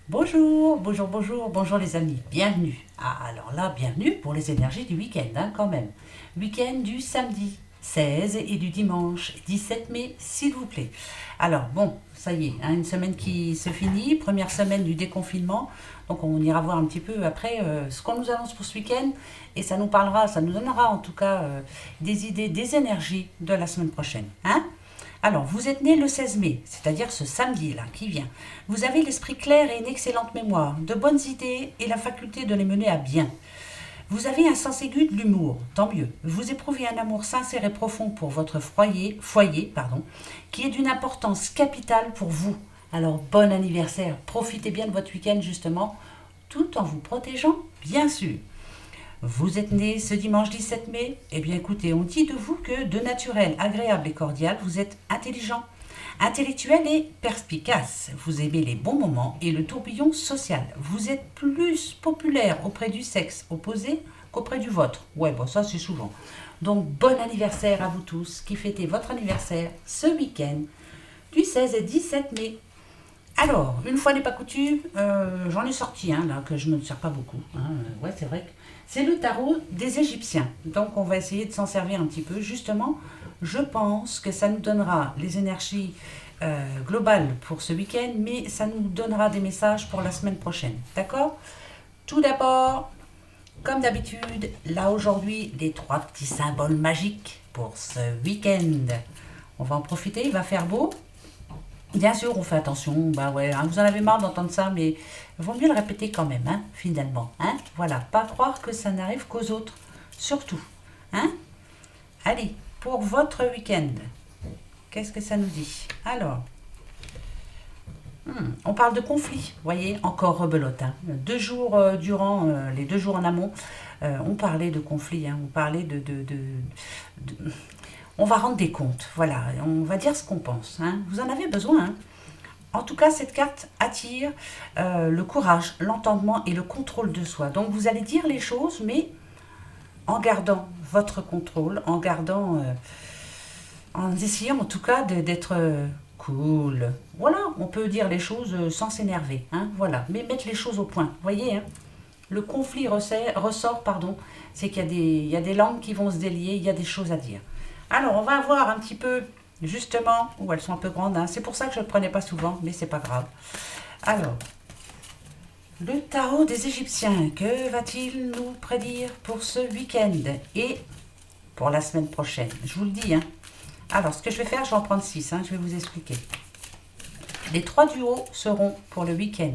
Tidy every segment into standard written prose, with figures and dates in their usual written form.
Bonjour, bonjour, bonjour, bonjour les amis, bienvenue. Ah, alors là, bienvenue pour les énergies du week-end, hein, quand même. Week-end du samedi 16 et du dimanche 17 mai, s'il vous plaît. Alors, bon, ça y est, hein, une semaine qui se finit, première semaine du déconfinement. Donc, on ira voir un petit peu après ce qu'on nous annonce pour ce week-end. Et ça nous parlera, ça nous donnera en tout cas des idées, des énergies de la semaine prochaine. Hein. Alors, vous êtes né le 16 mai, c'est-à-dire ce samedi-là qui vient. Vous avez l'esprit clair et une excellente mémoire, de bonnes idées et la faculté de les mener à bien. Vous avez un sens aigu de l'humour, tant mieux. Vous éprouvez un amour sincère et profond pour votre foyer, qui est d'une importance capitale pour vous. Alors, bon anniversaire, profitez bien de votre week-end justement, tout en vous protégeant, bien sûr. Vous êtes né ce dimanche 17 mai. Eh bien écoutez, on dit de vous que de naturel, agréable et cordial, vous êtes intelligent, intellectuel et perspicace. Vous aimez les bons moments et le tourbillon social. Vous êtes plus populaire auprès du sexe opposé qu'auprès du vôtre. Ouais, bon ça c'est souvent. Donc bon anniversaire à vous tous qui fêtez votre anniversaire ce week-end du 16 et 17 mai. Alors, une fois n'est pas coutume, j'en ai sorti un là que je ne me sers pas beaucoup. Hein. Ouais, c'est vrai que c'est le tarot des Égyptiens. Donc, on va essayer de s'en servir un petit peu. Justement, je pense que ça nous donnera les énergies globales pour ce week-end, mais ça nous donnera des messages pour la semaine prochaine. D'accord. Tout d'abord, comme d'habitude, là aujourd'hui, les trois petits symboles magiques pour ce week-end. On va en profiter, il va faire beau. Bien sûr, on fait attention, bah ouais, hein, vous en avez marre d'entendre ça, mais vaut mieux le répéter quand même, hein, finalement. Hein, voilà, pas croire que ça n'arrive qu'aux autres, surtout. Hein. Allez, pour votre week-end, qu'est-ce que ça nous dit? Alors, on parle de conflit, vous voyez, encore rebelote. Hein. 2 jours durant, les 2 jours en amont, on parlait de conflit, hein, on parlait de- on va rendre des comptes, voilà, on va dire ce qu'on pense. Hein. Vous en avez besoin, hein. En tout cas, cette carte attire le courage, l'entendement et le contrôle de soi. Donc, vous allez dire les choses, mais en gardant votre contrôle, en essayant en tout cas d'être cool. Voilà, on peut dire les choses sans s'énerver. Hein, voilà, mais mettre les choses au point. Vous voyez, hein, le conflit ressort, pardon, c'est qu'il y a des langues qui vont se délier, il y a des choses à dire. Alors, on va voir un petit peu, justement, où elles sont un peu grandes. Hein. C'est pour ça que je ne le prenais pas souvent, mais c'est pas grave. Alors, le tarot des Égyptiens, que va-t-il nous prédire pour ce week-end et pour la semaine prochaine? Je vous le dis. Hein. Alors, ce que je vais faire, je vais en prendre 6. Hein, je vais vous expliquer. Les 3 du haut seront pour le week-end.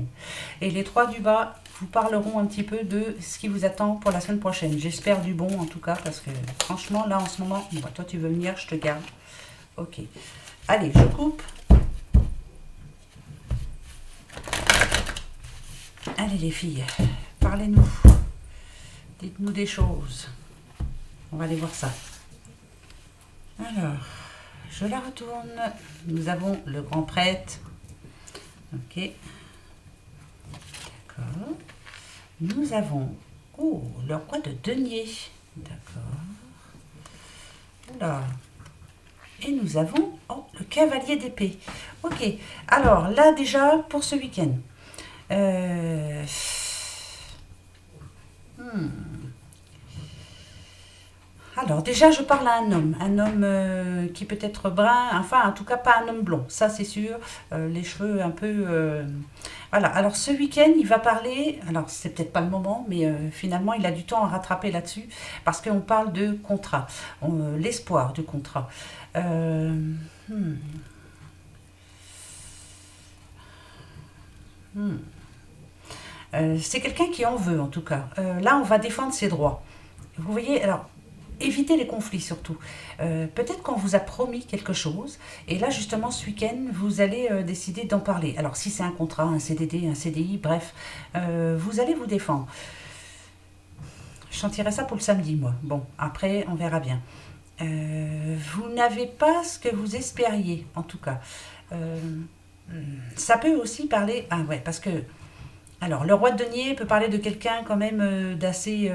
Et les 3 du bas vous parleront un petit peu de ce qui vous attend pour la semaine prochaine. J'espère du bon en tout cas, parce que franchement, là en ce moment, bon, toi tu veux venir, je te garde. Ok. Allez, je coupe. Allez les filles, parlez-nous. Dites-nous des choses. On va aller voir ça. Alors, je la retourne. Nous avons le grand prêtre. Ok. D'accord. Nous avons, oh, le roi de denier. D'accord. Oula. Et nous avons, oh, le cavalier d'épée. Ok. Alors, là, déjà, pour ce week-end. Euh, Alors, déjà, je parle à un homme qui peut être brun, enfin, en tout cas, pas un homme blond, ça c'est sûr, les cheveux un peu. Voilà, alors ce week-end, il va parler, alors c'est peut-être pas le moment, mais finalement, il a du temps à rattraper là-dessus, parce qu'on parle de contrat, l'espoir du contrat. Euh, hmm, hmm. C'est quelqu'un qui en veut, en tout cas. Là, on va défendre ses droits. Vous voyez, alors, évitez les conflits surtout. Peut-être qu'on vous a promis quelque chose, et là justement ce week-end, vous allez décider d'en parler. Alors si c'est un contrat, un CDD, un CDI, bref, vous allez vous défendre. Je sentirai ça pour le samedi, moi. Bon, après, on verra bien. Vous n'avez pas ce que vous espériez, en tout cas. Euh, Ça peut aussi parler... Ah ouais, parce que... Alors, le roi de denier peut parler de quelqu'un quand même d'assez...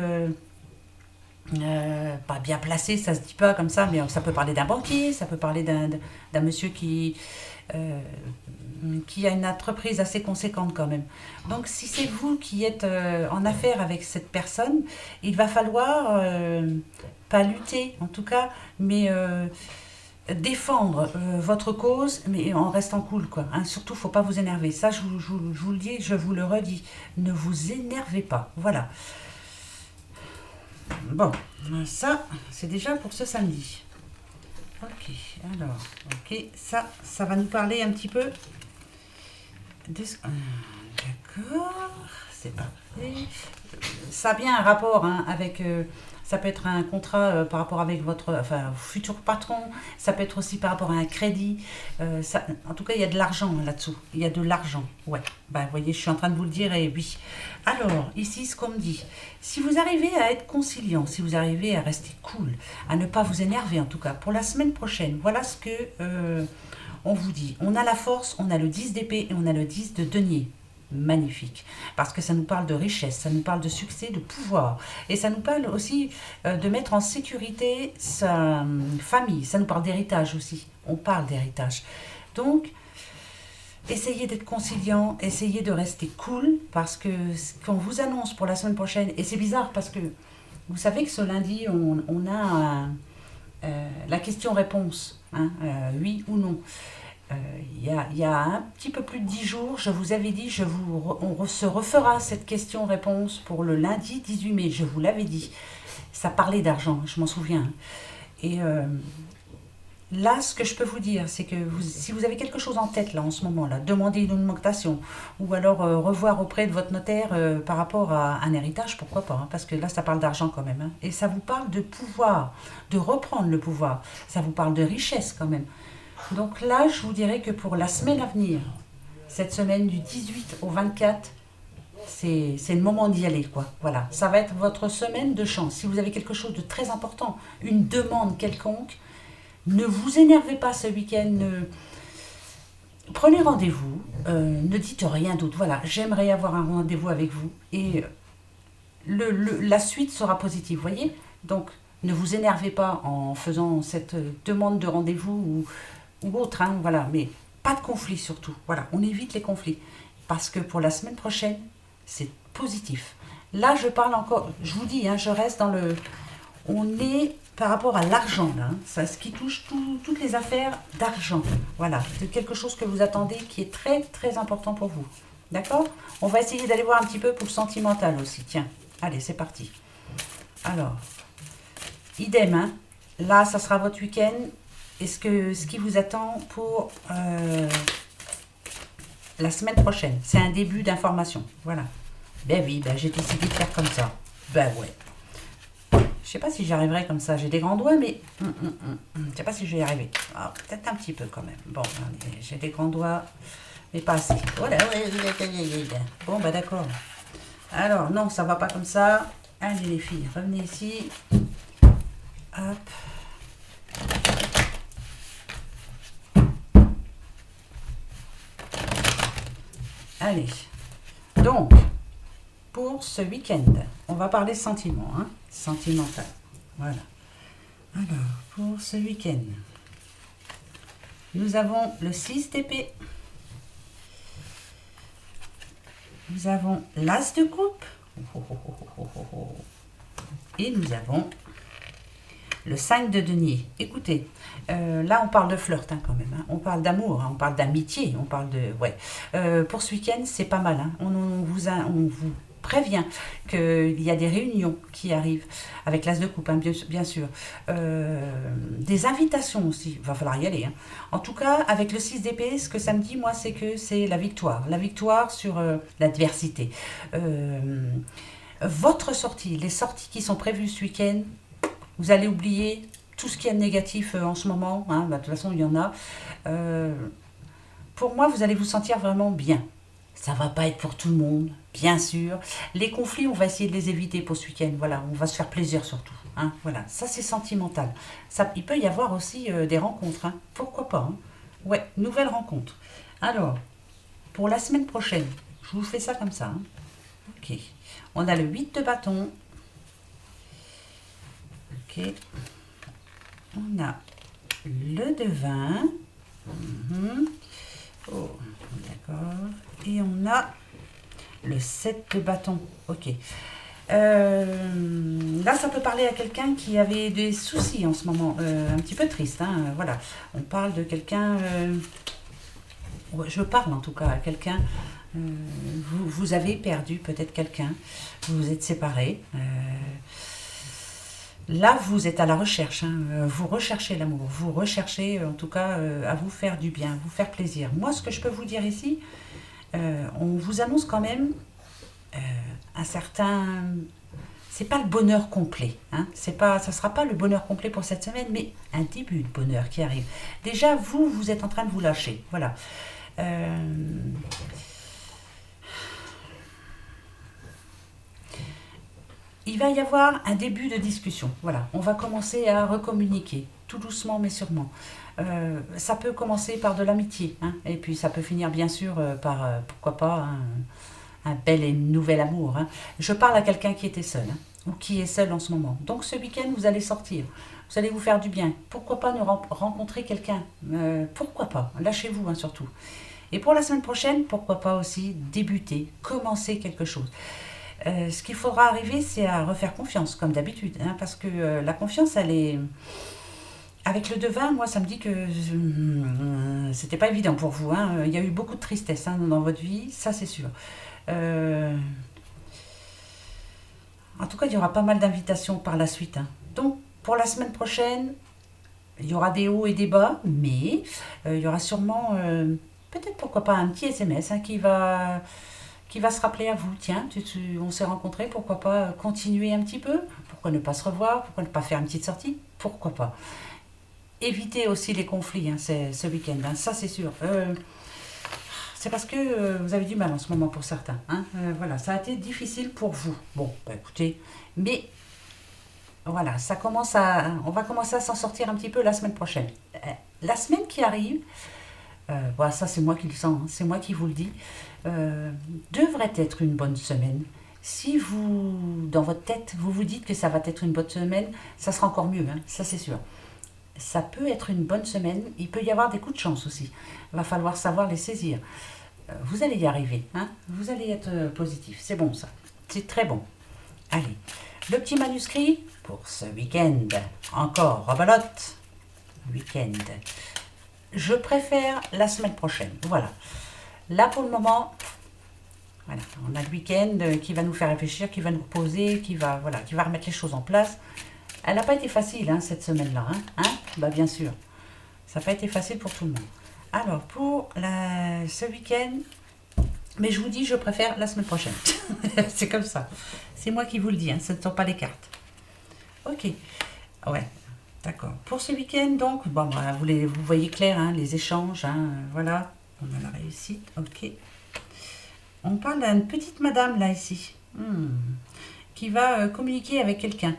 pas bien placé, ça se dit pas comme ça, mais ça peut parler d'un banquier, ça peut parler d'un monsieur qui a une entreprise assez conséquente quand même. Donc si c'est vous qui êtes en affaire avec cette personne, il va falloir, pas lutter en tout cas, mais défendre votre cause, mais en restant cool, quoi. Hein. Surtout, faut pas vous énerver. Ça, je vous le dis, je vous le redis. Ne vous énervez pas. Voilà. Bon, ça, c'est déjà pour ce samedi. Ok, alors, ok, ça va nous parler un petit peu de... D'accord, c'est parfait. Ça a bien un rapport hein, avec... ça peut être un contrat par rapport avec votre futur patron, ça peut être aussi par rapport à un crédit. En tout cas, il y a de l'argent là-dessous. Il y a de l'argent, ouais. Bah, vous voyez, je suis en train de vous le dire et oui. Alors, ici, ce qu'on me dit, si vous arrivez à être conciliant, si vous arrivez à rester cool, à ne pas vous énerver en tout cas, pour la semaine prochaine, voilà ce que on vous dit. On a la force, on a le 10 d'épée et on a le 10 de denier. Magnifique, parce que ça nous parle de richesse, ça nous parle de succès, de pouvoir, et ça nous parle aussi de mettre en sécurité sa famille, ça nous parle d'héritage aussi, on parle d'héritage. Donc, essayez d'être conciliant, essayez de rester cool, parce que ce qu'on vous annonce pour la semaine prochaine, et c'est bizarre parce que vous savez que ce lundi, on a la question-réponse, hein, oui ou non. Il y a un petit peu plus de 10 jours, je vous avais dit, on se refera cette question-réponse pour le lundi 18 mai, je vous l'avais dit. Ça parlait d'argent, je m'en souviens. Et là, ce que je peux vous dire, c'est que si vous avez quelque chose en tête là en ce moment-là, demandez une augmentation, ou alors revoir auprès de votre notaire par rapport à un héritage, pourquoi pas, hein, parce que là, ça parle d'argent quand même. Hein, et ça vous parle de pouvoir, de reprendre le pouvoir. Ça vous parle de richesse quand même. Donc là, je vous dirais que pour la semaine à venir, cette semaine du 18 au 24, c'est le moment d'y aller, quoi. Voilà, ça va être votre semaine de chance. Si vous avez quelque chose de très important, une demande quelconque, ne vous énervez pas ce week-end. Prenez rendez-vous, ne dites rien d'autre. Voilà, j'aimerais avoir un rendez-vous avec vous et la suite sera positive, voyez. Donc, ne vous énervez pas en faisant cette demande de rendez-vous ou autre, hein, voilà, mais pas de conflit surtout. Voilà, on évite les conflits parce que pour la semaine prochaine, c'est positif. Là, je parle encore, je vous dis, hein, je reste dans le... On est par rapport à l'argent, là, hein, ça, ce qui touche toutes les affaires d'argent. Voilà, c'est quelque chose que vous attendez qui est très, très important pour vous. D'accord? On va essayer d'aller voir un petit peu pour le sentimental aussi. Tiens, allez, c'est parti. Alors, idem, hein. Là, ça sera votre week-end. Et ce qui vous attend pour la semaine prochaine, c'est un début d'information. Voilà. Ben oui, ben j'ai décidé de faire comme ça. Ben ouais. Je sais pas si j'y arriverai comme ça. J'ai des grands doigts, mais je sais pas si je vais y arriver. Ah, peut-être un petit peu quand même. Bon, j'ai des grands doigts, mais pas assez. Voilà. Bon, ben d'accord. Alors, non, ça va pas comme ça. Allez les filles, revenez ici. Hop. Allez, donc, pour ce week-end, on va parler sentiment, hein, sentimental. Voilà. Alors, pour ce week-end, nous avons le 6 d'épée. Nous avons l'as de coupe. Et nous avons le 5 de denier. Écoutez, là on parle de flirt hein, quand même. Hein. On parle d'amour, hein, on parle d'amitié, on parle de... Ouais. Pour ce week-end, c'est pas mal. Hein. On vous prévient qu'il y a des réunions qui arrivent avec l'as de coupe, hein, bien sûr. Des invitations aussi, il va falloir y aller. Hein. En tout cas, avec le 6 d'épée, ce que ça me dit, moi, c'est que c'est la victoire. La victoire sur l'adversité. Votre sortie, les sorties qui sont prévues ce week-end, vous allez oublier tout ce qu'il y a de négatif en ce moment. Hein, bah, de toute façon, il y en a. Pour moi, vous allez vous sentir vraiment bien. Ça ne va pas être pour tout le monde, bien sûr. Les conflits, on va essayer de les éviter pour ce week-end. Voilà, on va se faire plaisir surtout. Hein, voilà, ça c'est sentimental. Ça, il peut y avoir aussi des rencontres. Hein, pourquoi pas hein. Ouais, nouvelle rencontre. Alors, pour la semaine prochaine, je vous fais ça comme ça. Hein. Ok. On a le 8 de bâton. Ok. On a le devin. Oh, d'accord. Et on a le 7 de bâton. Ok. Là, ça peut parler à quelqu'un qui avait des soucis en ce moment, un petit peu triste. Hein, voilà. On parle de quelqu'un. Je parle en tout cas à quelqu'un. Vous avez perdu peut-être quelqu'un. Vous vous êtes séparés. Là, vous êtes à la recherche. Hein, vous recherchez l'amour. Vous recherchez, en tout cas, à vous faire du bien, vous faire plaisir. Moi, ce que je peux vous dire ici, on vous annonce quand même un certain. C'est pas le bonheur complet, hein. C'est pas, ça sera pas le bonheur complet pour cette semaine, mais un début de bonheur qui arrive. Déjà, vous êtes en train de vous lâcher, voilà. Euh, il va y avoir un début de discussion, voilà. On va commencer à recommuniquer, tout doucement mais sûrement. Ça peut commencer par de l'amitié, hein, et puis ça peut finir bien sûr par, pourquoi pas, hein, un bel et nouvel amour. Hein. Je parle à quelqu'un qui était seul, hein, ou qui est seul en ce moment. Donc ce week-end, vous allez sortir, vous allez vous faire du bien. Pourquoi pas rencontrer quelqu'un. Pourquoi pas, lâchez-vous hein, surtout. Et pour la semaine prochaine, pourquoi pas aussi débuter, commencer quelque chose. Ce qu'il faudra arriver, c'est à refaire confiance, comme d'habitude, hein, parce que la confiance, elle est... Avec le devin, moi, ça me dit que c'était pas évident pour vous. Hein. Il y a eu beaucoup de tristesse hein, dans votre vie, ça c'est sûr. Euh, En tout cas, il y aura pas mal d'invitations par la suite. Hein. Donc, pour la semaine prochaine, il y aura des hauts et des bas, mais il y aura sûrement, peut-être pourquoi pas, un petit SMS hein, qui va se rappeler à vous. Tiens, on s'est rencontrés, pourquoi pas continuer un petit peu. Pourquoi ne pas se revoir? Pourquoi ne pas faire une petite sortie? Pourquoi pas. Éviter aussi les conflits hein, ce week-end, hein, ça c'est sûr. C'est parce que vous avez du mal en ce moment pour certains. Hein. Voilà, ça a été difficile pour vous. Bon, bah écoutez, mais voilà, on va commencer à s'en sortir un petit peu la semaine prochaine. La semaine qui arrive, voilà, ça c'est moi qui le sens, hein, c'est moi qui vous le dis, devrait être une bonne semaine. Si vous, dans votre tête, vous vous dites que ça va être une bonne semaine, ça sera encore mieux, hein, ça c'est sûr. Ça peut être une bonne semaine, il peut y avoir des coups de chance aussi. Il va falloir savoir les saisir. Vous allez y arriver, hein, vous allez être positif, c'est bon ça, c'est très bon. Allez, le petit manuscrit pour ce week-end. Encore, rebelote, week-end. Je préfère la semaine prochaine, voilà. Là pour le moment, voilà, on a le week-end qui va nous faire réfléchir, qui va nous reposer, voilà, qui va remettre les choses en place. Elle n'a pas été facile hein, cette semaine-là, hein, bah bien sûr. Ça n'a pas été facile pour tout le monde. Alors, pour ce week-end, mais je vous dis, je préfère la semaine prochaine. C'est comme ça. C'est moi qui vous le dis, hein, ce ne sont pas les cartes. Ok, ouais, d'accord. Pour ce week-end, donc, bon, bah, vous voyez clair, hein, les échanges, hein, voilà. On a la réussite, ok. On parle d'une petite madame, là, ici. Qui va communiquer avec quelqu'un.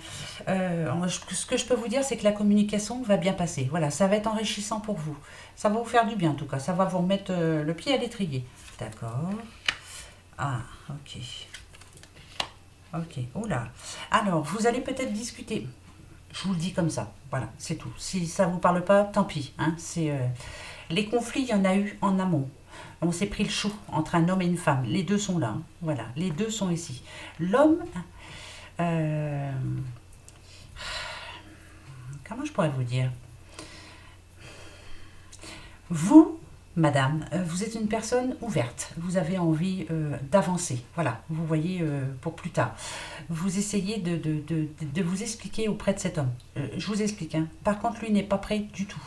Ce que je peux vous dire, c'est que la communication va bien passer. Voilà, ça va être enrichissant pour vous. Ça va vous faire du bien, en tout cas. Ça va vous remettre le pied à l'étrier. D'accord. Ah, ok. Ok, oula. Alors, vous allez peut-être discuter. Je vous le dis comme ça. Voilà, c'est tout. Si ça ne vous parle pas, tant pis. Hein, les conflits, il y en a eu en amont. On s'est pris le chou entre un homme et une femme. Les deux sont là. Hein. Voilà, les deux sont ici. L'homme... comment je pourrais vous dire? Vous, madame, vous êtes une personne ouverte. Vous avez envie d'avancer. Voilà, vous voyez pour plus tard. Vous essayez de vous expliquer auprès de cet homme. Je vous explique. Hein. Par contre, lui n'est pas prêt du tout.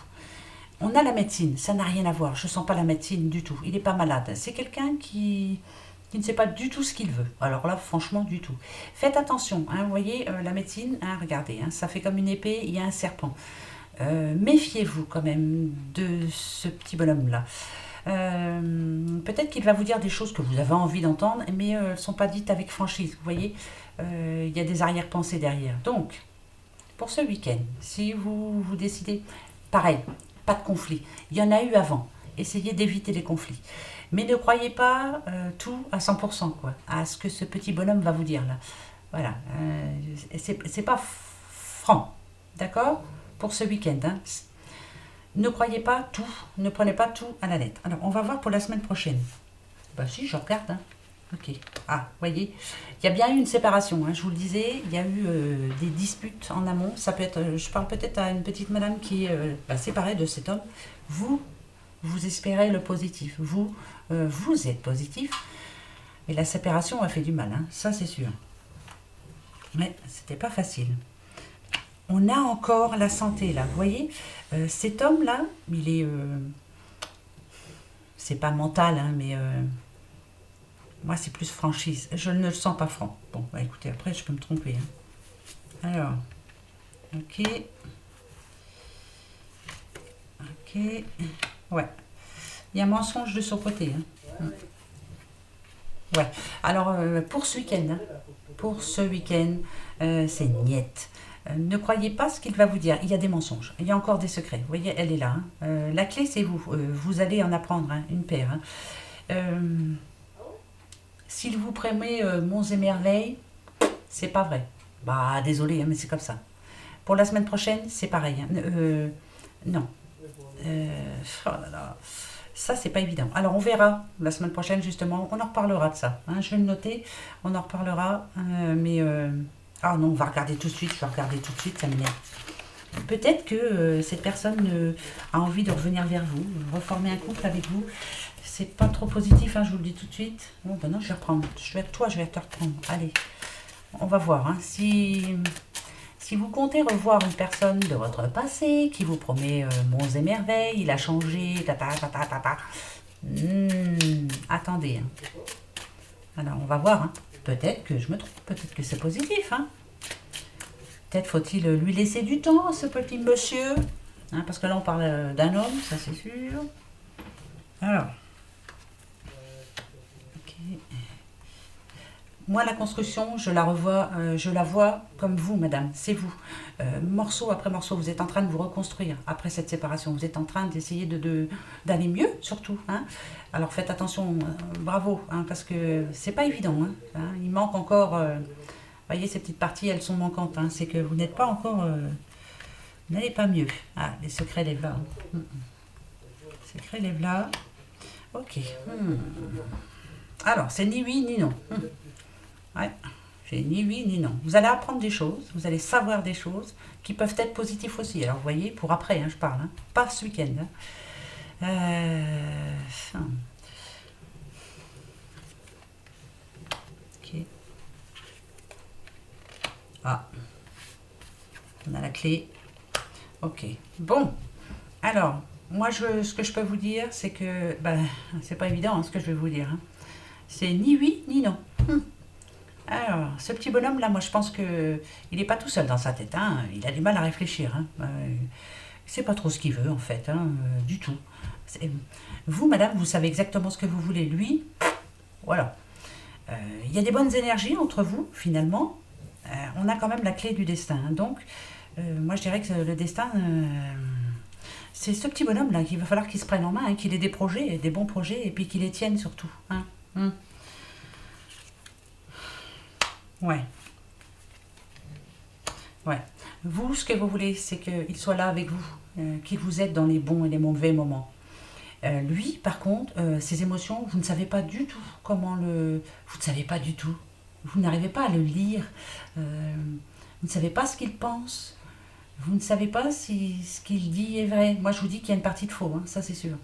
On a la médecine, ça n'a rien à voir. Je ne sens pas la médecine du tout. Il n'est pas malade. C'est quelqu'un qui ne sait pas du tout ce qu'il veut. Alors là, franchement, du tout. Faites attention, hein, vous voyez, la médecine, hein, regardez, hein, ça fait comme une épée, il y a un serpent. Méfiez-vous quand même de ce petit bonhomme-là. Peut-être qu'il va vous dire des choses que vous avez envie d'entendre, mais elles ne sont pas dites avec franchise, vous voyez. Il y a des arrière-pensées derrière. Donc, pour ce week-end, si vous décidez, pareil, pas de conflit. Il y en a eu avant. Essayez d'éviter les conflits. Mais ne croyez pas tout à 100%, quoi, à ce que ce petit bonhomme va vous dire là. Voilà. C'est pas franc. D'accord? Pour ce week-end. Hein. Ne croyez pas tout, ne prenez pas tout à la lettre. Alors, on va voir pour la semaine prochaine. Bah si, je regarde. Hein. Ok. Ah, voyez, il y a bien eu une séparation. Hein, je vous le disais, il y a eu des disputes en amont. Ça peut être, je parle peut-être à une petite madame qui est séparée de cet homme. Vous, vous espérez le positif. Vous êtes positif. Et la séparation a fait du mal. Hein, ça, c'est sûr. Mais c'était pas facile. On a encore la santé là. Vous voyez, cet homme là, il est, c'est pas mental, hein, mais moi, c'est plus franchise. Je ne le sens pas franc. Bon, bah écoutez, après, je peux me tromper. Hein. Alors, ok. Ok. Ouais. Il y a un mensonge de son côté. Hein. Ouais. Alors, pour ce week-end, hein, pour ce week-end, c'est niette. Ne croyez pas ce qu'il va vous dire. Il y a des mensonges. Il y a encore des secrets. Vous voyez, elle est là. Hein. La clé, c'est vous. Vous allez en apprendre hein, une paire. Hein. S'il vous promet monts et merveilles, c'est pas vrai. Bah, désolé, hein, mais c'est comme ça. Pour la semaine prochaine, c'est pareil. Hein. Non. Oh là là. Ça, c'est pas évident. Alors, on verra la semaine prochaine, justement. On en reparlera de ça. Hein. Je vais le noter. On en reparlera. Ah non, on va regarder tout de suite. Je vais regarder tout de suite. Ça m'énerve. Peut-être que cette personne a envie de revenir vers vous, reformer un couple avec vous. C'est pas trop positif, hein, je vous le dis tout de suite. Bon, ben non, je vais reprendre. Je vais te reprendre. Allez, on va voir. Hein. Si vous comptez revoir une personne de votre passé qui vous promet monts et merveilles, il a changé, attendez. Hein. Alors, on va voir. Hein. Peut-être que je me trompe, peut-être que c'est positif. Hein. Peut-être faut-il lui laisser du temps, ce petit monsieur. Hein, parce que là, on parle d'un homme, ça c'est sûr. Alors. Ok. Moi, la construction, je la vois comme vous, madame, c'est vous. Morceau après morceau, vous êtes en train de vous reconstruire après cette séparation. Vous êtes en train d'essayer d'aller mieux, surtout. Hein. Alors faites attention, bravo, hein, parce que c'est pas évident. Hein. Il manque encore, vous voyez, ces petites parties, elles sont manquantes. Hein. C'est que vous n'êtes pas encore, vous n'allez pas mieux. Ah, les secrets lèvent là. Hein. Secrets lèvent là. Ok. Alors, c'est ni oui ni non. Ouais, j'ai ni oui ni non. Vous allez apprendre des choses, vous allez savoir des choses qui peuvent être positives aussi. Alors vous voyez, pour après, hein, je parle, hein, pas ce week-end. Hein. Ok. Ah, on a la clé. Ok. Bon, alors, moi, ce que je peux vous dire, c'est que, c'est pas évident hein, ce que je vais vous dire. Hein. C'est ni oui ni non. Alors, ce petit bonhomme là, moi je pense que il n'est pas tout seul dans sa tête. Hein. Il a du mal à réfléchir. Hein. Il sait pas trop ce qu'il veut en fait, hein, du tout. Vous, madame, vous savez exactement ce que vous voulez. Lui, voilà. Il y a des bonnes énergies entre vous, finalement. On a quand même la clé du destin. Hein. Donc, moi je dirais que le destin, c'est ce petit bonhomme là qu'il va falloir qu'il se prenne en main, hein, qu'il ait des projets, des bons projets, et puis qu'il les tienne surtout. Hein. Ouais. Ouais. Vous, ce que vous voulez, c'est qu'il soit là avec vous, qu'il vous aide dans les bons et les mauvais moments. Lui, par contre, ses émotions, vous ne savez pas du tout comment le... Vous ne savez pas du tout. Vous n'arrivez pas à le lire. Vous ne savez pas ce qu'il pense. Vous ne savez pas si ce qu'il dit est vrai. Moi, je vous dis qu'il y a une partie de faux, hein, ça c'est sûr.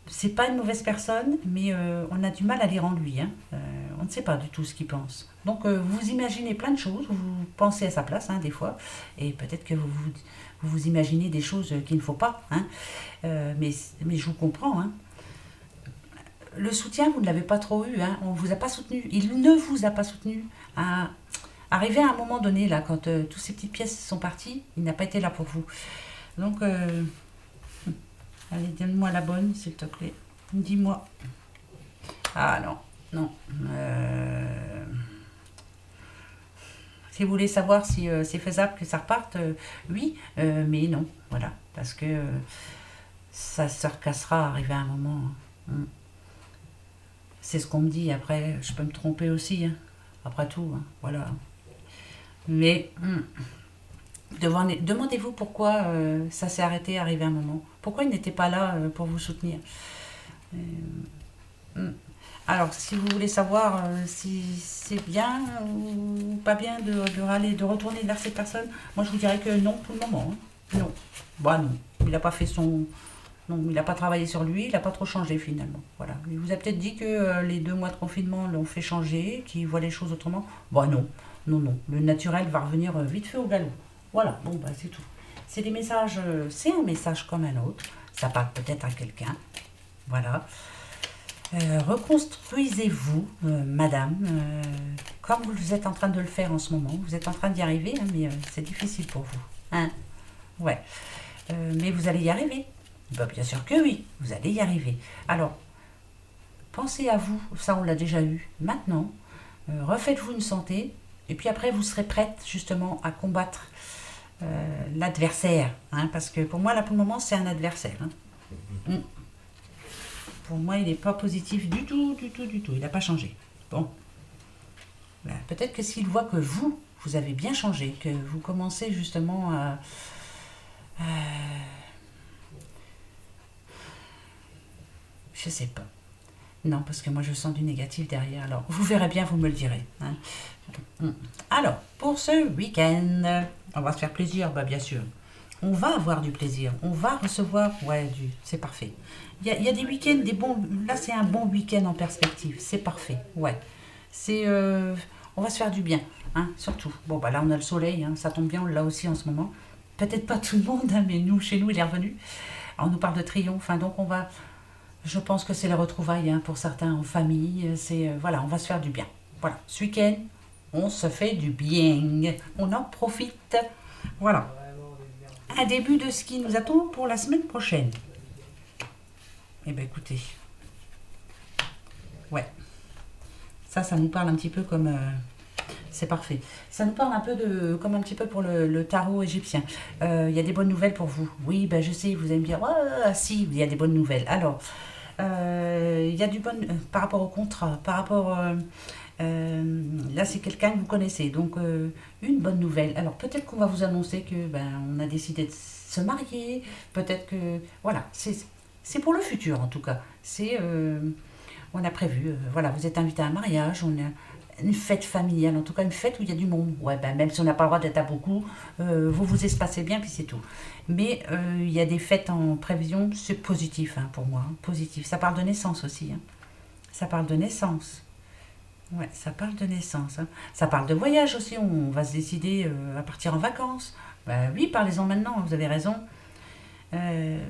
C'est pas une mauvaise personne, mais on a du mal à lire en lui. Hein. On ne sait pas du tout ce qu'il pense. Donc vous imaginez plein de choses, vous pensez à sa place hein, des fois, et peut-être que vous imaginez des choses qu'il ne faut pas. Hein. Mais je vous comprends. Hein. Le soutien, vous ne l'avez pas trop eu. Hein. On ne vous a pas soutenu. Il ne vous a pas soutenu. Arrivé à un moment donné, là, quand toutes ces petites pièces sont parties, il n'a pas été là pour vous. Donc... allez, donne-moi la bonne, s'il te plaît. Dis-moi. Ah non, non. Si vous voulez savoir si c'est faisable que ça reparte, oui, mais non. Voilà, parce que ça se recassera arrivé à un moment. Hein. C'est ce qu'on me dit. Après, je peux me tromper aussi. Hein. Après tout, hein. Voilà. Mais Demandez-vous pourquoi ça s'est arrêté, arrivé un moment. Pourquoi il n'était pas là pour vous soutenir. Euh, hmm. Alors, si vous voulez savoir si c'est bien ou pas bien de râler, de retourner vers cette personne, moi je vous dirais que non pour le moment, hein. Non. Bah non. Il n'a pas fait son. Non, il n'a pas travaillé sur lui, il n'a pas trop changé finalement. Voilà. Il vous a peut-être dit que les 2 mois de confinement l'ont fait changer, qu'il voit les choses autrement. Bah non. Non, non. Le naturel va revenir vite fait au galop. Voilà. Bon, bah c'est tout. C'est des messages, c'est un message comme un autre. Ça parle peut-être à quelqu'un. Voilà. Reconstruisez-vous, madame, comme vous êtes en train de le faire en ce moment. Vous êtes en train d'y arriver, hein, mais c'est difficile pour vous. Hein. Ouais. Mais vous allez y arriver. Bah, bien sûr que oui, vous allez y arriver. Alors, pensez à vous, ça on l'a déjà eu. Maintenant, refaites-vous une santé, et puis après vous serez prête justement à combattre l'adversaire. Hein, parce que pour moi, là pour le moment, c'est un adversaire. Hein. Mm. Pour moi, il n'est pas positif du tout, du tout, du tout. Il n'a pas changé. Bon. Ben, peut-être que s'il voit que vous avez bien changé, que vous commencez justement à je sais pas. Non, parce que moi je sens du négatif derrière. Alors, vous verrez bien, vous me le direz. Hein. Alors, pour ce week-end, on va se faire plaisir, bah bien sûr. On va avoir du plaisir. On va recevoir, ouais, c'est parfait. Il y a des week-ends, des bons. Là, c'est un bon week-end en perspective. C'est parfait, ouais. C'est, on va se faire du bien, hein, surtout. Bon, bah là, on a le soleil, hein, ça tombe bien, on l'a aussi en ce moment. Peut-être pas tout le monde, hein, mais nous, chez nous, il est revenu. Alors, on nous parle de triomphe, hein, donc on va. Je pense que c'est les retrouvailles hein, pour certains en famille. C'est voilà, on va se faire du bien. Voilà, ce week-end, on se fait du bien. On en profite. Voilà. Un début de ce qui nous attend pour la semaine prochaine. Eh bien, écoutez. Ouais. Ça nous parle un petit peu comme. C'est parfait. Ça nous parle un peu de, comme un petit peu pour le tarot égyptien. Il y a des bonnes nouvelles pour vous. Oui, ben je sais, vous allez me dire, ah si, il y a des bonnes nouvelles. Alors, il y a du bon par rapport au contrat, par rapport là c'est quelqu'un que vous connaissez, donc une bonne nouvelle. Alors peut-être qu'on va vous annoncer que ben on a décidé de se marier, peut-être que voilà, c'est pour le futur en tout cas. C'est on a prévu, voilà, vous êtes invité à un mariage, on a une fête familiale, en tout cas une fête où il y a du monde. Ouais, ben, même si on n'a pas le droit d'être à beaucoup, vous vous espacez bien, puis c'est tout. Mais il y a des fêtes en prévision, c'est positif hein, pour moi, hein, positif. Ça parle de naissance aussi. Hein. Ça parle de naissance. Ouais, ça parle de naissance. Hein. Ça parle de voyage aussi, on va se décider à partir en vacances. Ben, oui, parlez-en maintenant, vous avez raison. Euh,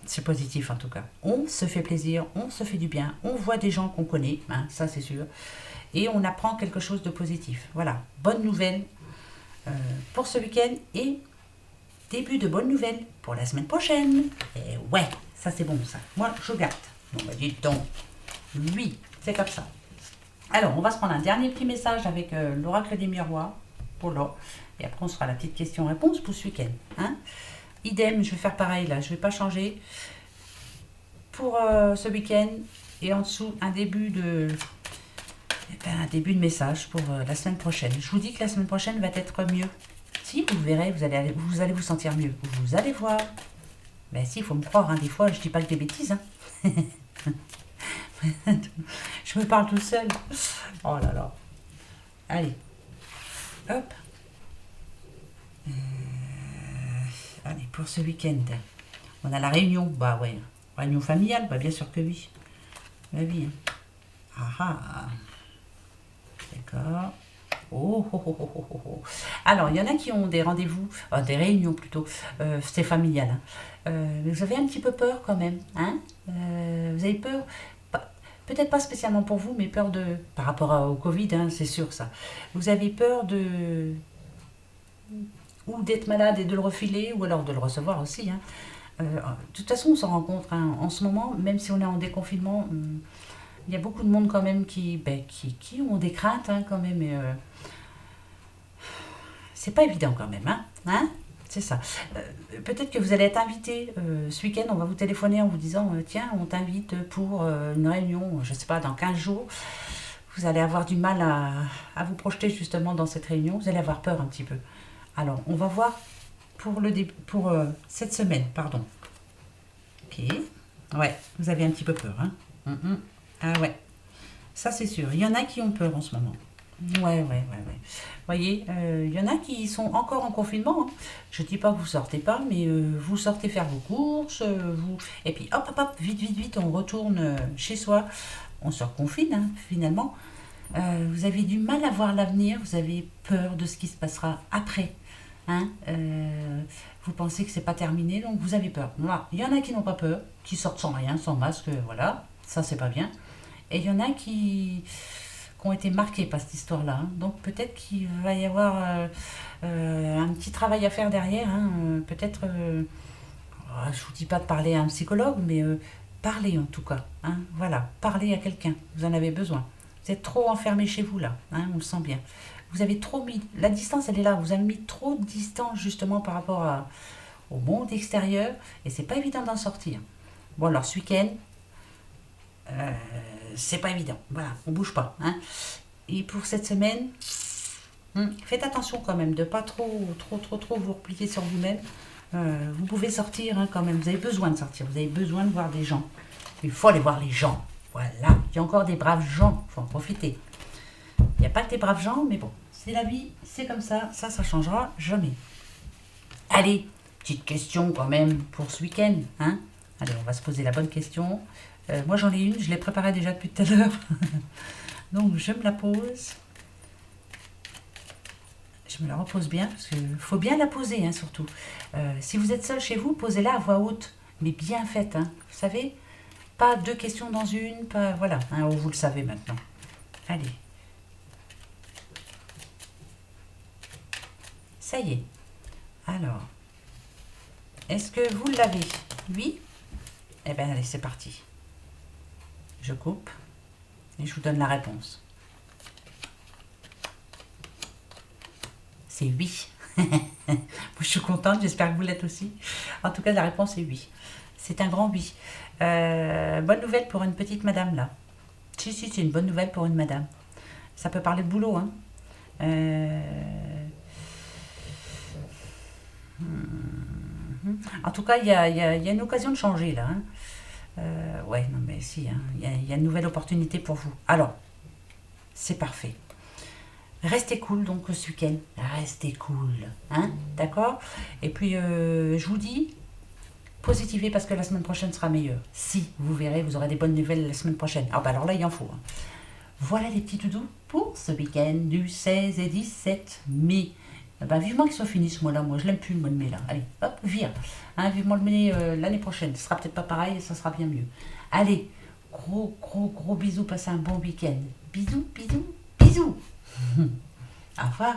c'est positif en tout cas. On se fait plaisir, on se fait du bien, on voit des gens qu'on connaît, hein, ça c'est sûr et on apprend quelque chose de positif. Voilà, bonne nouvelle pour ce week-end et début de bonnes nouvelles pour la semaine prochaine. Et ouais, ça c'est bon ça. Moi, je garde. Bon, bah dites donc. Oui, c'est comme ça. Alors, on va se prendre un dernier petit message avec l'oracle des miroirs pour l'or. Et après, on se fera la petite question-réponse pour ce week-end. Hein. Idem, je vais faire pareil là. Je ne vais pas changer pour ce week-end. Et en dessous, un début de message pour la semaine prochaine. Je vous dis que la semaine prochaine va être mieux. Si, vous verrez, vous allez vous sentir mieux. Vous allez voir. Ben si, il faut me croire, hein, des fois, je dis pas que des bêtises. Hein. Je me parle tout seul. Oh là là. Allez. Hop. Allez, pour ce week-end, on a la réunion. Bah ouais. Réunion familiale, bah bien sûr que oui. Bah oui. Hein. Ah ah. D'accord. Oh, oh, oh, oh, oh, oh. Alors, il y en a qui ont des rendez-vous, des réunions plutôt, c'est familial. Hein. Mais vous avez un petit peu peur quand même. Hein vous avez peur, peut-être pas spécialement pour vous, mais peur de, par rapport au Covid, hein, c'est sûr ça. Vous avez peur de, ou d'être malade et de le refiler, ou alors de le recevoir aussi. Hein. De toute façon, on s'en rend compte hein, en ce moment, même si on est en déconfinement. Il y a beaucoup de monde quand même qui ont des craintes hein, quand même. Et, c'est pas évident quand même. Hein c'est ça. Peut-être que vous allez être invité ce week-end. On va vous téléphoner en vous disant tiens, on t'invite pour une réunion, je sais pas, dans 15 jours. Vous allez avoir du mal à vous projeter justement dans cette réunion. Vous allez avoir peur un petit peu. Alors, on va voir pour cette semaine, pardon. Ok. Ouais, vous avez un petit peu peur, hein. Ah ouais, ça c'est sûr. Il y en a qui ont peur en ce moment. Ouais. Vous voyez, il y en a qui sont encore en confinement, hein. Je dis pas que vous sortez pas, mais vous sortez faire vos courses, vous... Et puis hop, vite, on retourne chez soi. On se reconfine, hein, finalement. Vous avez du mal à voir l'avenir, vous avez peur de ce qui se passera après. Hein. Vous pensez que c'est pas terminé, donc vous avez peur. Voilà. Il y en a qui n'ont pas peur, qui sortent sans rien, sans masque, voilà. Ça, c'est pas bien. Et il y en a qui ont été marqués par cette histoire-là, hein. Donc peut-être qu'il va y avoir un petit travail à faire derrière, hein. Peut-être, je vous dis pas de parler à un psychologue, mais parler en tout cas, hein. Voilà, parler à quelqu'un, vous en avez besoin. Vous êtes trop enfermé chez vous là, hein, on le sent bien. Vous avez trop mis, la distance elle est là, vous avez mis trop de distance justement par rapport au monde extérieur, et c'est pas évident d'en sortir. Bon alors ce week-end, euh, c'est pas évident. Voilà, on bouge pas, hein. Et pour cette semaine, faites attention quand même de pas trop vous replier sur vous-même. Vous pouvez sortir, hein, quand même. Vous avez besoin de sortir. Vous avez besoin de voir des gens. Il faut aller voir les gens. Voilà. Il y a encore des braves gens. Il faut en profiter. Il n'y a pas que des braves gens, mais bon, c'est la vie, c'est comme ça. Ça changera jamais. Allez, petite question quand même pour ce week-end, hein. Allez, on va se poser la bonne question. Moi j'en ai une, je l'ai préparée déjà depuis tout à l'heure. Donc je me la pose. Je me la repose bien, parce qu'il faut bien la poser, hein, surtout. Si vous êtes seul chez vous, posez-la à voix haute, mais bien faite, hein. Vous savez, pas deux questions dans une, pas... Voilà, hein, vous le savez maintenant. Allez. Ça y est. Alors, est-ce que vous l'avez? Oui? Eh bien, allez, c'est parti. Je coupe et je vous donne la réponse. C'est oui. Moi, je suis contente, j'espère que vous l'êtes aussi. En tout cas, la réponse est oui. C'est un grand oui. Bonne nouvelle pour une petite madame, là. Si, c'est une bonne nouvelle pour une madame. Ça peut parler de boulot, hein. En tout cas, il y a une occasion de changer, là, hein. Ouais, non, mais si, hein, il y a une nouvelle opportunité pour vous. Alors, c'est parfait. Restez cool donc ce week-end. Restez cool, hein, d'accord? Et puis, je vous dis, positivez parce que la semaine prochaine sera meilleure. Si, vous verrez, vous aurez des bonnes nouvelles la semaine prochaine. Ah bah alors là, il en faut, hein. Voilà les petits doudous pour ce week-end du 16 et 17 mai. Ben, vivement qu'il soit fini ce mois-là, moi je l'aime plus le mois de mai là. Allez, hop, vire. Hein, vivement le mai l'année prochaine. Ce sera peut-être pas pareil, ça sera bien mieux. Allez, gros bisous, passez un bon week-end. Bisous. Au revoir.